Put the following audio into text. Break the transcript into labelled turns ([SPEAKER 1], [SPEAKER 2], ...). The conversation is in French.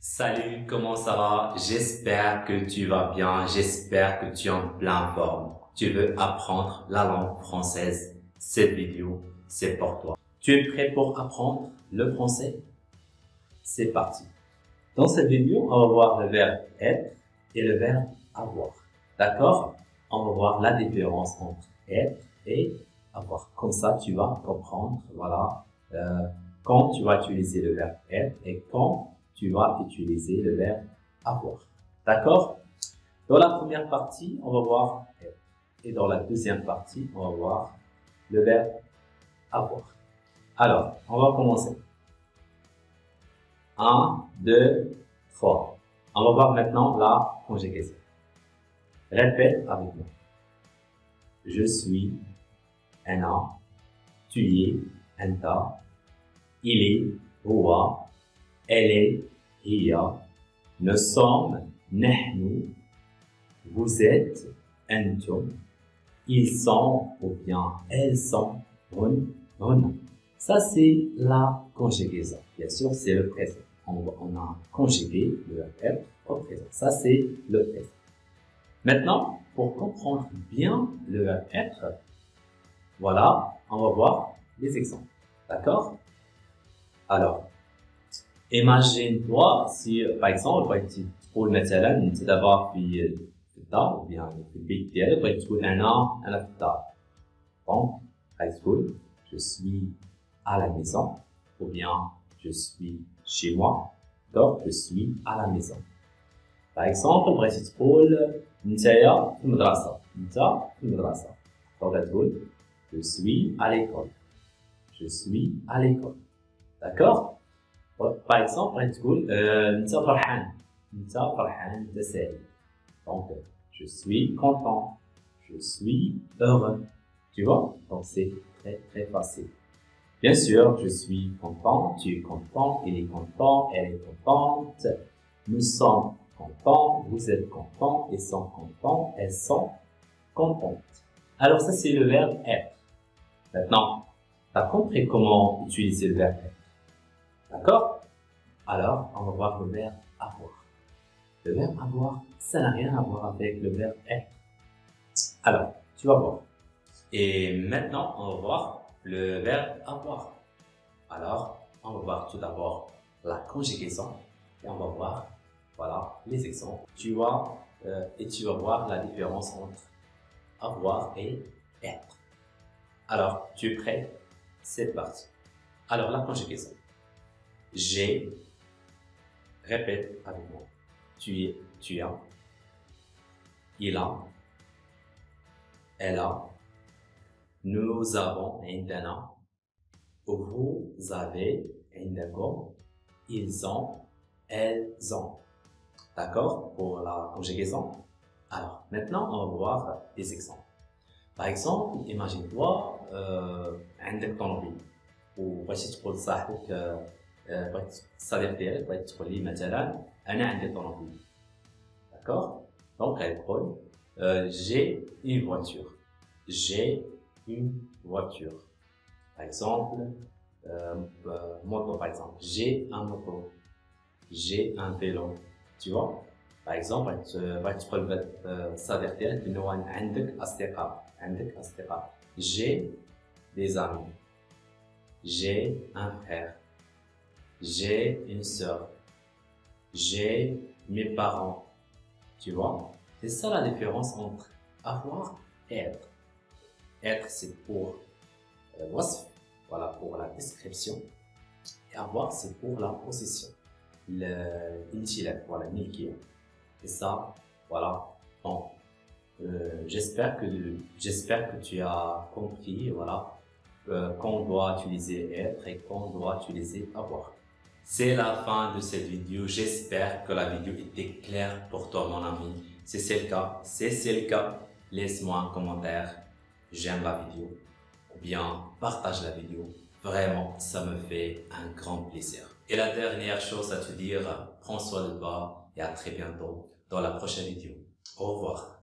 [SPEAKER 1] Salut, comment ça va? J'espère que tu vas bien, j'espère que tu es en pleine forme. Tu veux apprendre la langue française. Cette vidéo, c'est pour toi. Tu es prêt pour apprendre le français? C'est parti. Dans cette vidéo, on va voir le verbe être et le verbe avoir. D'accord? On va voir la différence entre être et avoir. Comme ça, tu vas comprendre, voilà, quand tu vas utiliser le verbe être et quand tu vas utiliser le verbe avoir. D'accord? Dans la première partie, on va voir être. Et dans la deuxième partie, on va voir le verbe avoir. Alors, on va commencer. 1, 2, 3. On va voir maintenant la conjugaison. Répète avec moi. Je suis, أنا, tu es, أنت, il est, هو, elle est, هي, nous sommes, نحن, vous êtes, أنتم, ils sont ou bien elles sont, هن. Ça c'est la conjugaison. Bien sûr, c'est le présent. On a conjugué le verbe être au présent. Ça c'est le présent. Maintenant, pour comprendre bien le verbe être, voilà, on va voir les exemples. D'accord? Alors, imagine-toi si, par exemple, بغيتي تقول مثلا انت دابا في الدار ou bien في البيت ديالك بغيتي تقول انا في الدار. Donc, غادي تقول je suis à la maison ou bien je suis chez moi. Donc, je suis à la maison. Par exemple, بغيتي تقول نتايا في المدرسة. انت في المدرسة. Donc, غادي تقول je suis à l'école. Je suis à l'école. D'accord? Par exemple, غادي تقول انت فرحان. انت فرحان انت سعيد. Donc, je suis content. Je suis heureux. Tu vois? Donc, c'est très facile. Bien sûr, je suis content, tu es content, il est content, elle est contente. Nous sommes contents, vous êtes contents, ils sont contents, elles sont contentes. Alors ça, c'est le verbe être. Maintenant, tu as compris comment utiliser le verbe être. D'accord? Alors, on va voir le verbe avoir. Le verbe avoir, ça n'a rien à voir avec le verbe être. Alors, tu vas voir. Et maintenant, on va voir le verbe avoir. Alors, on va voir tout d'abord la conjugaison et on va voir, voilà, les exemples. Tu vas voir la différence entre avoir et être. Alors, tu es prêt? C'est parti. Alors, la conjugaison. J'ai, répète avec moi. Tu as, il a, elle a, nous avons, عندنا, vous avez, عندكم, ils ont, elles ont. D'accord? Pour la conjugaison. Alors, maintenant, on va voir des exemples. Par exemple, imagine-toi, عندك طوموبيل وبغيتي تقول لصاحبك بغيت الصديق ديالك بغيت تقول ليه مثلا انا عندي طوموبيل. D'accord? Donc, غادي تقول j'ai une voiture. J'ai une voiture. Par exemple, moto par exemple. J'ai un moto. J'ai un vélo. Tu vois? Par exemple, بغيت تقول الصديق ديالك بأنه عندك أصدقاء. عندك أصدقاء. J'ai des amis. J'ai un frère. J'ai une sœur. J'ai mes parents. Tu vois? C'est ça la différence entre avoir et être. Être, c'est pour wasf, voilà, pour la description. Et avoir, c'est pour la possession. L'intellect, voilà, milkiya. Et ça, voilà. Donc, j'espère que tu as compris, voilà, qu'on doit utiliser être et qu'on doit utiliser avoir. C'est la fin de cette vidéo. J'espère que la vidéo était claire pour toi, mon ami. Si c'est le cas, laisse-moi un commentaire. J'aime la vidéo. Ou bien partage la vidéo. Vraiment, ça me fait un grand plaisir. Et la dernière chose à te dire, prends soin de toi et à très bientôt dans la prochaine vidéo. Au revoir.